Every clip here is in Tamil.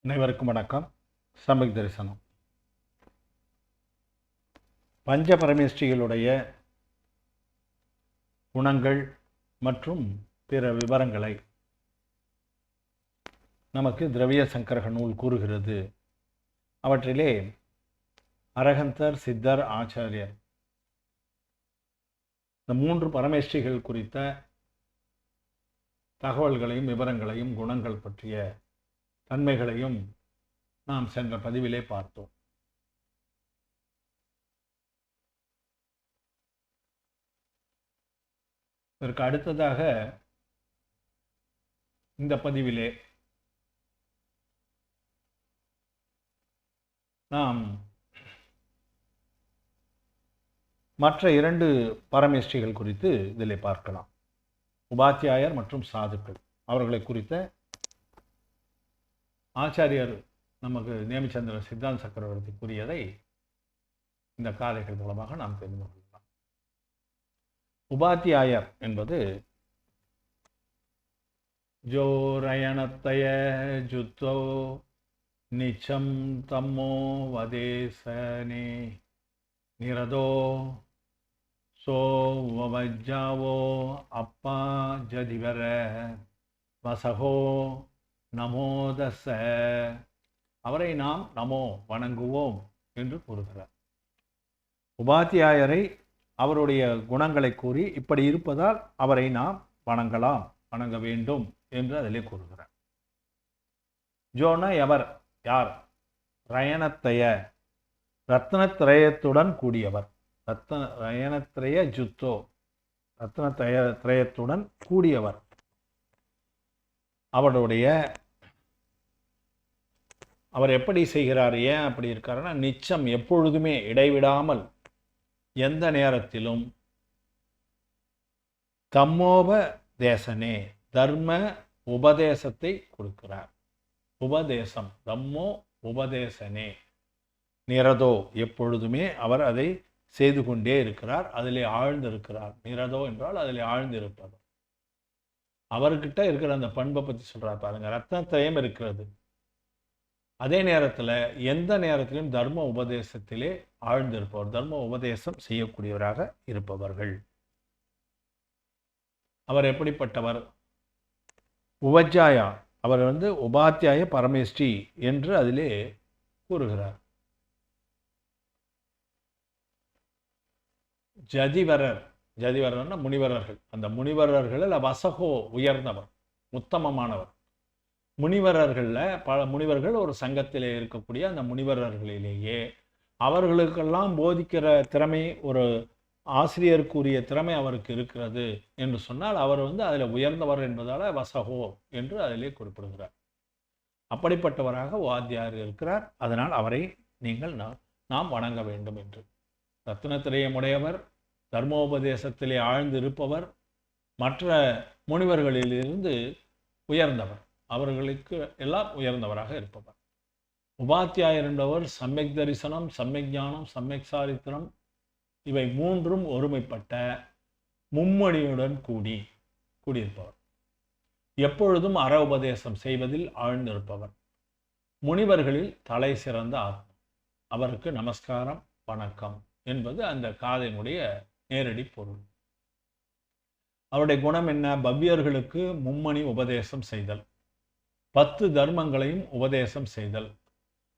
அனைவருக்கும் வணக்கம். சமக் தரிசனம். பஞ்ச பரமேஷ்டிகளுடைய குணங்கள் மற்றும் பிற விவரங்களை நமக்கு திரவிய சங்கரக நூல் கூறுகிறது. அவற்றிலே அரகந்தர், சித்தர், ஆச்சாரியர் இந்த மூன்று பரமேஷ்டிகள் குறித்த தகவல்களையும் விவரங்களையும் குணங்கள் பற்றிய தன்மைகளையும் நாம் சென்ற பதிவிலே பார்த்தோம். இதற்கு அடுத்ததாக இந்த பதிவிலே நாம் மற்ற இரண்டு பரமேஷ்டிகள் குறித்து இதிலே பார்க்கலாம். உபாத்தியாயர் மற்றும் சாதுக்கள் அவர்களை குறித்த ஆச்சாரியர் நமக்கு நேமிச்சந்திர சித்தாந்த சக்கரவர்த்தி கூறியதை இந்த காதைகள் மூலமாக நாம் தெரிந்து கொள்ளலாம். உபாத்தியாயர் என்பது ஜோரயணத்தய ஜுத்தோ நிச்சம் தம்மோ வதேசனே நிரதோ சோவஜாவோ அப்பா ஜதிவர வசகோ நமோதச, அவரை நாம் நமோ வணங்குவோம் என்று கூறுகிறார். உபாத்தியாயரை அவருடைய குணங்களை கூறி இப்படி இருப்பதால் அவரை நாம் வணங்கலாம், வணங்க வேண்டும் என்று அதிலே கூறுகிறார். ஜோனா எவர், யார்? ரயணத்தய, ரத்னத்ரயத்துடன் கூடியவர். ரயணத்ரய ஜுத்தோ, ரத்னத்ரயத்துடன் கூடியவர். அவர் எப்படி செய்கிறார், ஏன் அப்படி இருக்காருன்னா, நிச்சம் எப்பொழுதுமே இடைவிடாமல் எந்த நேரத்திலும் தம்மோப தேசனே, தர்ம உபதேசத்தை கொடுக்கிறார். உபதேசம் தம்மோ உபதேசனே நிரதோ, எப்பொழுதுமே அவர் அதை செய்து கொண்டே இருக்கிறார், அதிலே ஆழ்ந்திருக்கிறார். நிரதோ என்றால் அதிலே ஆழ்ந்திருப்பது. அவர்கிட்ட இருக்கிற அந்த பண்பை பற்றி சொல்றார் பாருங்க. ரத்னத்ரயம் இருக்கிறது, அதே நேரத்தில் எந்த நேரத்திலும் தர்ம உபதேசத்திலே ஆழ்ந்திருப்பவர், தர்ம உபதேசம் செய்யக்கூடியவராக இருப்பவர்கள். அவர் எப்படிப்பட்டவர்? உபஜாயா, அவர் உபாத்தியாய பரமேஷ்டி என்று அதிலே கூறுகிறார். ஜதிவரர், ஜதிவரர்னா முனிவரர்கள். அந்த முனிவரர்களில் வசகோ உயர்ந்தவர், உத்தமமானவர். முனிவரர்களில் பல முனிவர்கள் ஒரு சங்கத்திலே இருக்கக்கூடிய அந்த முனிவரர்களிலேயே அவர்களுக்கெல்லாம் போதிக்கிற திறமை, ஒரு ஆசிரியருக்குரிய திறமை அவருக்கு இருக்கிறது என்று சொன்னால் அவர் அதில் உயர்ந்தவர் என்பதால் வசகோ என்று அதிலே குறிப்பிடுகிறார். அப்படிப்பட்டவராக உபாத்தியாயர் இருக்கிறார். அதனால் அவரை நீங்கள் நாம் வணங்க வேண்டும் என்று. ரத்னத்திரயமுடையவர், தர்மோபதேசத்திலே ஆழ்ந்து இருப்பவர், மற்ற முனிவர்களிலிருந்து உயர்ந்தவர், அவர்களுக்கு எல்லாம் உயர்ந்தவராக இருப்பவர். உபாத்தியாயர் என்பவர் சம்யக் தரிசனம், சம்யக் ஞானம், சம்யக் சாரித்திரம் இவை மூன்றும் ஒருமைப்பட்ட மும்மணியுடன் கூடியிருப்பவர். எப்பொழுதும் அற உபதேசம் செய்வதில் ஆழ்ந்திருப்பவர். முனிவர்களில் தலை சிறந்த ஆத்மா. அவருக்கு நமஸ்காரம், வணக்கம் என்பது அந்த காதையினுடைய நேரடி பொருள். அவருடைய குணம் என்ன? பவ்யர்களுக்கு மும்மணி உபதேசம் செய்தல், 10 தர்மங்களையும் உபதேசம் செய்தல்.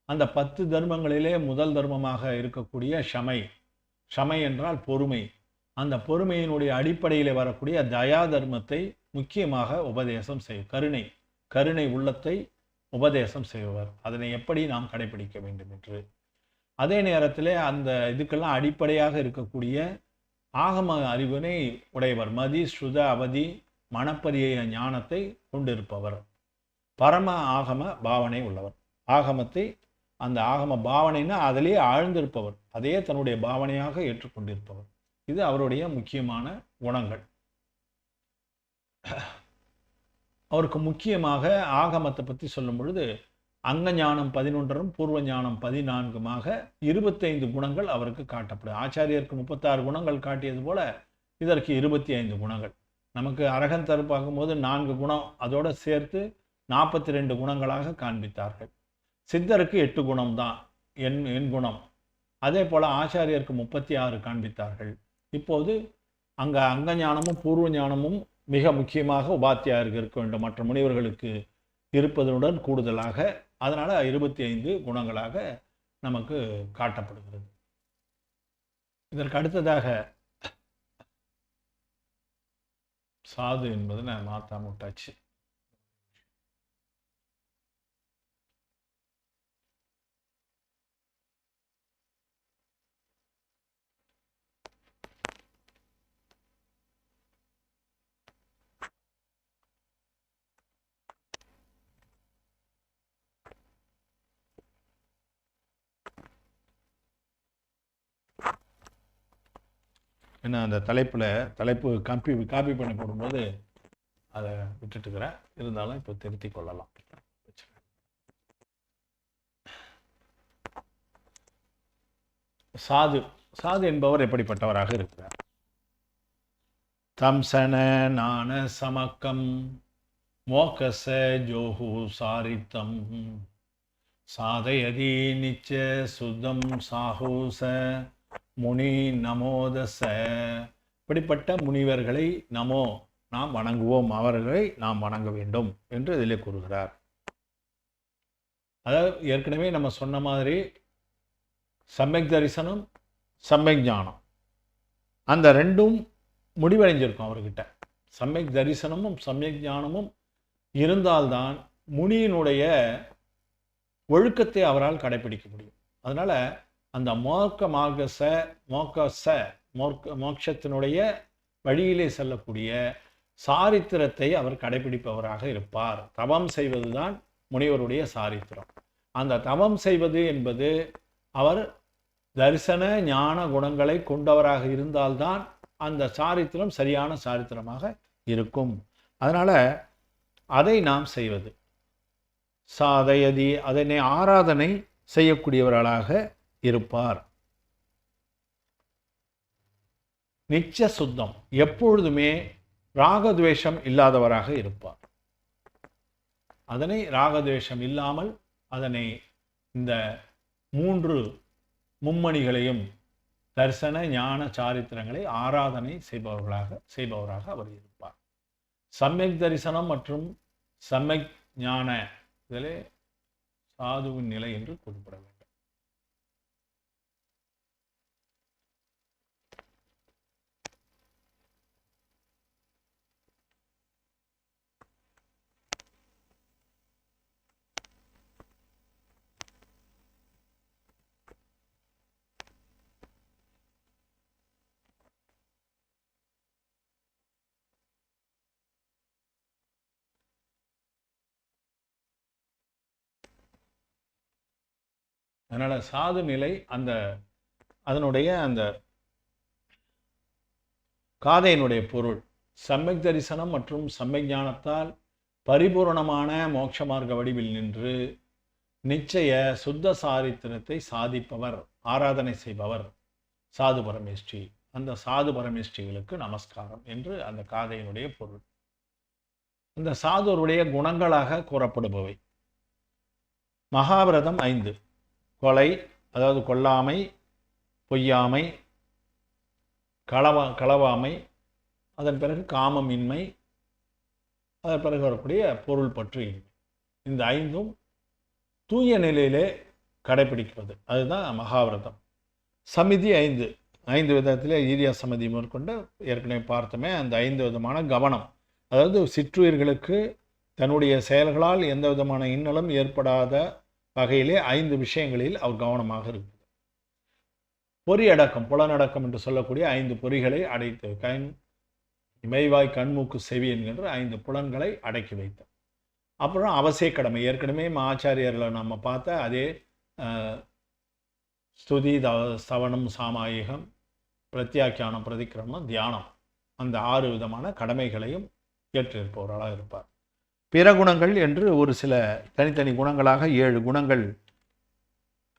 அந்த 10 தர்மங்களிலே முதல் தர்மமாக இருக்கக்கூடிய ஷமை, ஷமை என்றால் பொறுமை. அந்த பொறுமையினுடைய அடிப்படையிலே வரக்கூடிய தயா தர்மத்தை முக்கியமாக உபதேசம் கருணை, கருணை உள்ளத்தை உபதேசம் செய்பவர். அதனை எப்படி நாம் கடைபிடிக்க வேண்டும் என்று. அதே நேரத்தில் அந்த இதுக்கெல்லாம் அடிப்படையாக இருக்கக்கூடிய ஆகம அறிவினை உடையவர். மதி, ஸ்ருத, அவதி, மனப்பரிய ஞானத்தை கொண்டிருப்பவர். பரம ஆகம பாவனை உள்ளவர். ஆகமத்தை, அந்த ஆகம பாவனைன்னா அதிலே ஆழ்ந்திருப்பவர், அதே தன்னுடைய பாவனையாக ஏற்றுக்கொண்டிருப்பவர். இது அவருடைய முக்கியமான குணங்கள். அவருக்கு முக்கியமாக ஆகமத்தை பற்றி சொல்லும் பொழுது அங்க ஞானம் 11ம் பூர்வ ஞானம் 14மாக 25 குணங்கள் அவருக்கு காட்டப்படும். ஆச்சாரியருக்கு 36 குணங்கள் காட்டியது போல இதற்கு 25 குணங்கள். நமக்கு அரகந்தர் பார்க்கும்போது 4 குணம் அதோடு சேர்த்து 42 குணங்களாக காண்பித்தார்கள். சித்தருக்கு 8 குணம் தான் என் குணம். அதே போல் ஆச்சாரியருக்கு 36 காண்பித்தார்கள். இப்போது அங்கே அங்க ஞானமும் பூர்வ ஞானமும் மிக முக்கியமாக உபாத்தியாருக்கு இருக்க வேண்டும், மற்ற முனிவர்களுக்கு இருப்பதனுடன் கூடுதலாக. அதனால் 25 குணங்களாக நமக்கு காட்டப்படுகிறது. இதற்கு அடுத்ததாக சாது என்பது நான் மாற்றாம விட்டாச்சு. ஏன்னா அந்த தலைப்பு காப்பி பண்ணி போடும்போது அதை விட்டுட்டுக்கிறேன். இருந்தாலும் இப்போ திருத்தி கொள்ளலாம். சாது என்பவர் எப்படிப்பட்டவராக இருக்கிறார்? தம்சன நான சமக்கம் மோகச ஜோஹு சாரித்தம் சாதயதி நிச்ச சுத்தம் சாஹூச முனி நமோதச. இப்படிப்பட்ட முனிவர்களை நாம் வணங்குவோம், அவர்களை நாம் வணங்க வேண்டும் என்று இதிலே கூறுகிறார். அதாவது ஏற்கனவே நம்ம சொன்ன மாதிரி சம்யக் தரிசனம், சம்யக் ஞானம், அந்த ரெண்டும் முடிவடைஞ்சிருக்கும் அவர்கிட்ட. சம்யக் தரிசனமும் சம்யக் ஞானமும் இருந்தால்தான் முனியினுடைய ஒழுக்கத்தை அவரால் கடைபிடிக்க முடியும். அதனால அந்த மோட்சத்தினுடைய வழியிலே செல்லக்கூடிய சாரித்திரத்தை அவர் கடைபிடிப்பவராக இருப்பார். தவம் செய்வதுதான் முனிவருடைய சாரித்திரம். அந்த தவம் செய்வது என்பது அவர் தரிசன ஞான குணங்களை கொண்டவராக இருந்தால்தான் அந்த சாரித்திரம் சரியான சாரித்திரமாக இருக்கும். அதனால அதை நாம் செய்வது சாதயதி, அதனை ஆராதனை செய்யக்கூடியவர்களாக இருப்பார். நிச்ச சுத்தம், எப்பொழுதுமே ராகத்வேஷம் இல்லாதவராக இருப்பார். அதனை ராகத்வேஷம் இல்லாமல் அதனை இந்த 3 மும்மணிகளையும் தரிசன ஞான சாரித்திரங்களை ஆராதனை செய்பவராக அவர் இருப்பார். சம்யக் தரிசனம் மற்றும் சம்யக் ஞான இதிலே சாதுவின் நிலை என்று குறிப்பிட வேண்டும். அதனால் சாது நிலை அதனுடைய அந்த காதையினுடைய பொருள் சம்யக் தரிசனம் மற்றும் சம்யக் ஞானத்தால் பரிபூரணமான மோட்ச மார்க்க வடிவில் நின்று நிச்சய சுத்த சாரித்திரத்தை சாதிப்பவர், ஆராதனை செய்பவர் சாது பரமேஷ்டி. அந்த சாது பரமேஷ்டிகளுக்கு நமஸ்காரம் என்று அந்த காதையினுடைய பொருள். அந்த சாதுவருடைய குணங்களாக கூறப்படுபவை மகாவிரதம் 5: கொலை, அதாவது கொல்லாமை, பொய்யாமை, களவாமை, அதன் பிறகு காமமின்மை, அதன் பிறகு வரக்கூடிய பொருள் பற்று இன்மை. இந்த 5ம் தூய நிலையிலே கடைபிடிக்கிறது, அதுதான் மகாவிரதம். சமிதி 5 விதத்திலே ஈரியா சமிதி மேற்கொண்டு ஏற்கனவே பார்த்தோமே. அந்த 5 விதமான கவனம், அதாவது சிற்றுயிர்களுக்கு தன்னுடைய செயல்களால் எந்த விதமான இன்னலும் ஏற்படாத வகையிலே 5 விஷயங்களில் அவர் கவனமாக இருக்குது. பொறியடக்கம், புலனடக்கம் என்று சொல்லக்கூடிய 5 பொறிகளை அடைத்து, இமைவாய் கண்மூக்கு செவி என்கின்ற 5 புலன்களை அடக்கி வைத்தார். அப்புறம் அவசிய கடமை, ஏற்கனவே ஆச்சாரியர்களை நம்ம பார்த்த அதே ஸ்துதி, ஸ்தவனம், சாமாயிகம், பிரத்யாக்கியானம், பிரதிக்கிரமம், தியானம், அந்த 6 விதமான கடமைகளையும் ஏற்றிருப்பவர்களாக இருப்பார். பிற குணங்கள் என்று ஒரு சில தனித்தனி குணங்களாக 7 குணங்கள்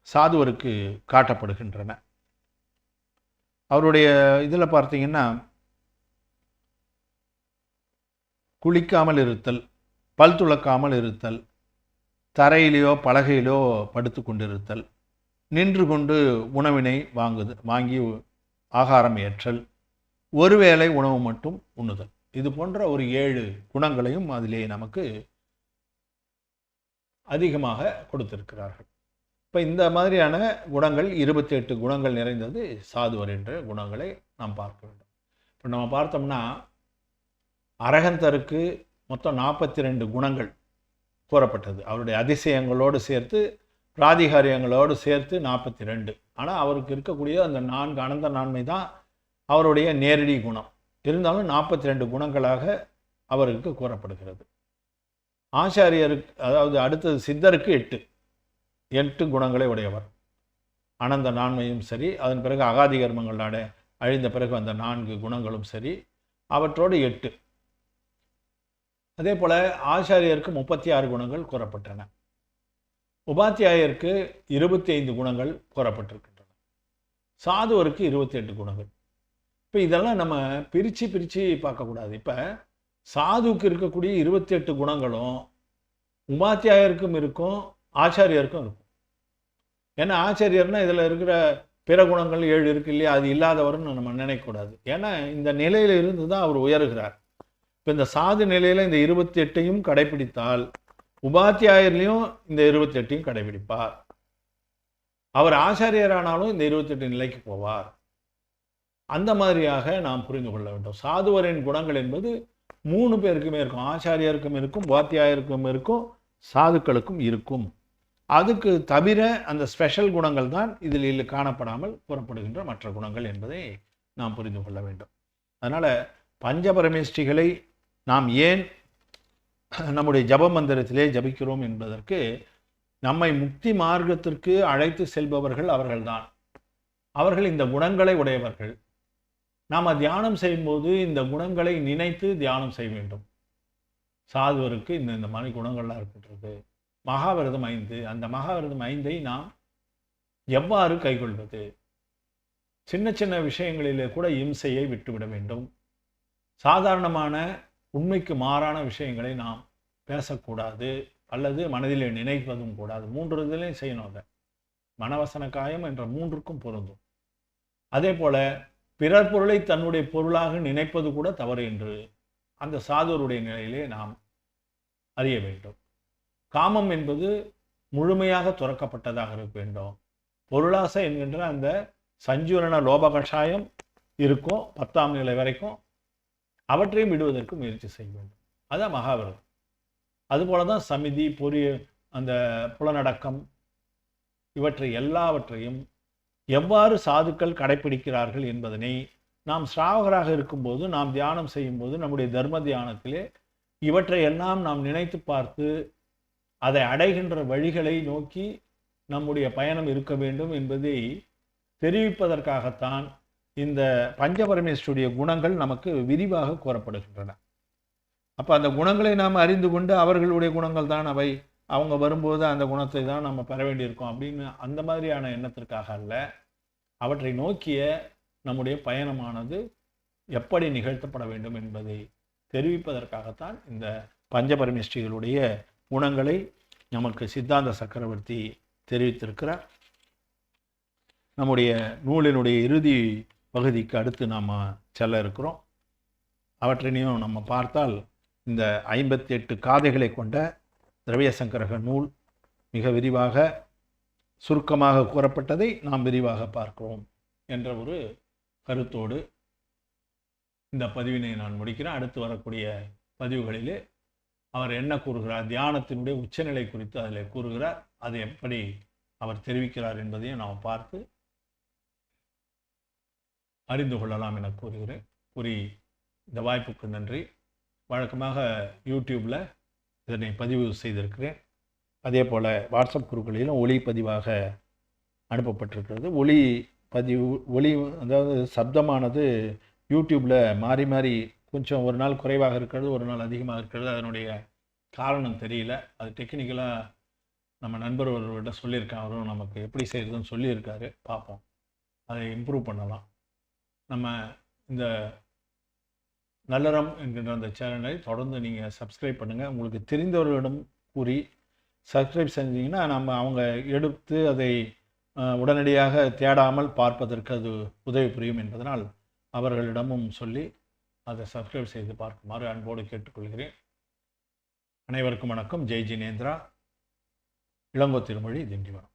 சாதுவருக்கு காட்டப்படுகின்றன. அவருடைய இதில் பார்த்தீங்கன்னா, குளிக்காமல் இருத்தல், பல் துளக்காமல் இருத்தல், தரையிலேயோ பலகையிலோ படுத்து கொண்டிருத்தல், நின்று கொண்டு உணவினை வாங்கி ஆகாரம் ஏற்றல், ஒருவேளை உணவு மட்டும் உண்ணுதல். இது போன்ற ஒரு 7 குணங்களையும் அதிலே நமக்கு அதிகமாக கொடுத்திருக்கிறார்கள். இப்போ இந்த மாதிரியான குணங்கள் 28 குணங்கள் நிறைந்தது சாதுவர் என்ற குணங்களை நாம் பார்க்க வேண்டும். இப்போ நம்ம பார்த்தோம்னா அரகந்தருக்கு மொத்தம் 42 குணங்கள் கூறப்பட்டது. அவருடைய அதிசயங்களோடு சேர்த்து பிராதிகாரியங்களோடு சேர்த்து 42. ஆனால் அவருக்கு இருக்கக்கூடிய அந்த 4 அனந்த நான்மை தான் அவருடைய நேரடி குணம். இருந்தாலும் 42 குணங்களாக அவருக்கு கூறப்படுகிறது. ஆச்சாரியருக்கு, அதாவது அடுத்தது சித்தருக்கு 8 குணங்களை உடையவர். அனந்த நான்மையும் சரி, அதன் பிறகு அகாதி கர்மங்களோட அழிந்த பிறகு அந்த 4 குணங்களும் சரி, அவற்றோடு 8. அதே போல் ஆச்சாரியருக்கு 36 குணங்கள் கூறப்பட்டன. உபாத்தியாயருக்கு 25 குணங்கள் கூறப்பட்டிருக்கின்றன. சாதுவருக்கு 28 குணங்கள். இப்போ இதெல்லாம் நம்ம பிரித்து பார்க்கக்கூடாது. இப்போ சாதுவுக்கு இருக்கக்கூடிய 28 குணங்களும் உபாத்தியாயருக்கும் இருக்கும், ஆச்சாரியருக்கும் இருக்கும். ஏன்னா ஆச்சாரியர்னா இதில் இருக்கிற பிற குணங்கள் 7 இருக்கு இல்லையா, அது இல்லாதவர்னு நம்ம நினைக்கக்கூடாது. ஏன்னா இந்த நிலையில் இருந்து தான் அவர் உயர்கிறார். இப்போ இந்த சாது நிலையில் இந்த 28ஐயும் கடைபிடித்தால் உபாத்தியாயர்லையும் இந்த 28ஐயும் கடைபிடிப்பார். அவர் ஆச்சாரியரானாலும் இந்த 28 நிலைக்கு போவார். அந்த மாதிரியாக நாம் புரிந்து கொள்ள வேண்டும். சாதுவரின் குணங்கள் என்பது 3 பேருக்குமே இருக்கும். ஆச்சாரியருக்கும் இருக்கும், உபாத்தியாயருக்கும் இருக்கும், சாதுக்களுக்கும் இருக்கும். அதுக்கு தவிர அந்த ஸ்பெஷல் குணங்கள் தான் இதில் காணப்படாமல் கூறப்படுகின்ற மற்ற குணங்கள் என்பதை நாம் புரிந்து கொள்ள வேண்டும். அதனால் பஞ்சபரமேஷ்டிகளை நாம் ஏன் நம்முடைய ஜப மந்திரத்திலே ஜபிக்கிறோம் என்பதற்கு நம்மை முக்தி மார்க்கத்திற்கு அழைத்து செல்பவர்கள் அவர்கள்தான். அவர்கள் இந்த குணங்களை உடையவர்கள். நாம் தியானம் செய்யும்போது இந்த குணங்களை நினைத்து தியானம் செய்ய வேண்டும். சாதுவருக்கு இந்த மாதிரி குணங்கள்லாம் இருக்கின்றது. மகாவிரதம் 5, அந்த மகாவிரதம் 5ஐ நாம் எவ்வாறு கைக்கொள்வது? சின்ன சின்ன விஷயங்களிலே கூட இம்சையை விட்டுவிட வேண்டும். சாதாரணமான உண்மைக்கு மாறான விஷயங்களை நாம் பேசக்கூடாது, அல்லது மனதிலே நினைப்பதும் கூடாது. 3 இதுலையும் செய்யணும். அதை மனவசன காயம் என்ற 3க்கும் பொருந்தும். அதே போல பிறர் பொருளை தன்னுடைய பொருளாக நினைப்பது கூட தவறு என்று அந்த சாதுவருடைய நிலையிலே நாம் அறிய வேண்டும். காமம் என்பது முழுமையாக துறக்கப்பட்டதாக இருக்க வேண்டும். பொருளாசை என்கின்ற அந்த சஞ்சூரண லோப கஷாயம் இருக்கும் 10ஆம் நிலை வரைக்கும், அவற்றையும் விடுவதற்கு முயற்சி செய்ய வேண்டும். அதுதான் மகாவிரதம். அதுபோல தான் சமிதி, அந்த புலனடக்கம், இவற்றை எல்லாவற்றையும் எவ்வாறு சாதுக்கள் கடைப்பிடிக்கிறார்கள் என்பதனை நாம் ஸ்ராவகராக இருக்கும்போது, நாம் தியானம் செய்யும்போது, நம்முடைய தர்ம தியானத்திலே இவற்றை எல்லாம் நாம் நினைத்து பார்த்து அதை அடைகின்ற வழிகளை நோக்கி நம்முடைய பயணம் இருக்க வேண்டும் என்பதை தெரிவிப்பதற்காகத்தான் இந்த பஞ்சபரமேஸ்வருடைய குணங்கள் நமக்கு விரிவாக கூறப்படுகின்றன. அப்போ அந்த குணங்களை நாம் அறிந்து கொண்டு அவர்களுடைய குணங்கள் தான் அவை, அவங்க வரும்போது அந்த குணத்தை தான் நம்ம பெற வேண்டியிருக்கோம் அப்படின்னு அந்த மாதிரியான எண்ணத்திற்காக அல்ல, அவற்றை நோக்கிய நம்முடைய பயணமானது எப்படி நிகழ்த்தப்பட வேண்டும் என்பதை தெரிவிப்பதற்காகத்தான் இந்த பஞ்சபரமேஷ்டிகளுடைய குணங்களை நமக்கு சித்தாந்த சக்கரவர்த்தி தெரிவித்திருக்கிறார். நம்முடைய நூலினுடைய இறுதி பகுதிக்கு அடுத்து நாம் செல்ல இருக்கிறோம். அவற்றினையும் நம்ம பார்த்தால் இந்த 58 காதைகளை கொண்ட திரவிய சங்கரக நூல் மிக விரிவாக சுருக்கமாக கூறப்பட்டதை நாம் விரிவாக பார்க்கிறோம் என்ற ஒரு கருத்தோடு இந்த பதிவினை நான் முடிக்கிறேன். அடுத்து வரக்கூடிய பதிவுகளிலே அவர் என்ன கூறுகிறார், தியானத்தினுடைய உச்சநிலை குறித்து அதில் கூறுகிறார், அதை எப்படி அவர் தெரிவிக்கிறார் என்பதையும் நாம் பார்த்து அறிந்து கொள்ளலாம் என கூறுகிறேன். இந்த வாய்ப்புக்கு நன்றி. வழக்கமாக யூடியூப்பில் இதனை பதிவு செய்திருக்கிறேன். அதே போல் வாட்ஸ்அப் குரூப்களிலும் ஒளி பதிவாக அனுப்பப்பட்டிருக்கிறது. ஒளி அதாவது சப்தமானது யூடியூப்பில் மாறி மாறி கொஞ்சம் ஒரு நாள் குறைவாக இருக்கிறது, ஒரு நாள் அதிகமாக இருக்கிறது. அதனுடைய காரணம் தெரியல. அது டெக்னிக்கலாக நம்ம நண்பர் ஒருவர்கிட்ட சொல்லியிருக்கேன், அவரும் நமக்கு எப்படி செய்கிறதுன்னு சொல்லியிருக்காரு. பார்ப்போம், அதை இம்ப்ரூவ் பண்ணலாம். நம்ம இந்த நல்லறம் என்கின்ற அந்த சேனலை தொடர்ந்து நீங்கள் சப்ஸ்கிரைப் பண்ணுங்கள். உங்களுக்கு தெரிந்தவர்களிடம் கூறி சப்ஸ்கிரைப் செஞ்சீங்கன்னா நம்ம அவங்க எடுத்து அதை உடனடியாக தேடாமல் பார்ப்பதற்கு அது உதவி புரியும் என்பதனால் அவர்களிடமும் சொல்லி அதை சப்ஸ்கிரைப் செய்து பார்க்குமாறு அன்போடு கேட்டுக்கொள்கிறேன். அனைவருக்கும் வணக்கம். ஜெய் ஜினேந்திரா. இளங்கோ திருமொழி, திண்டிவனம்.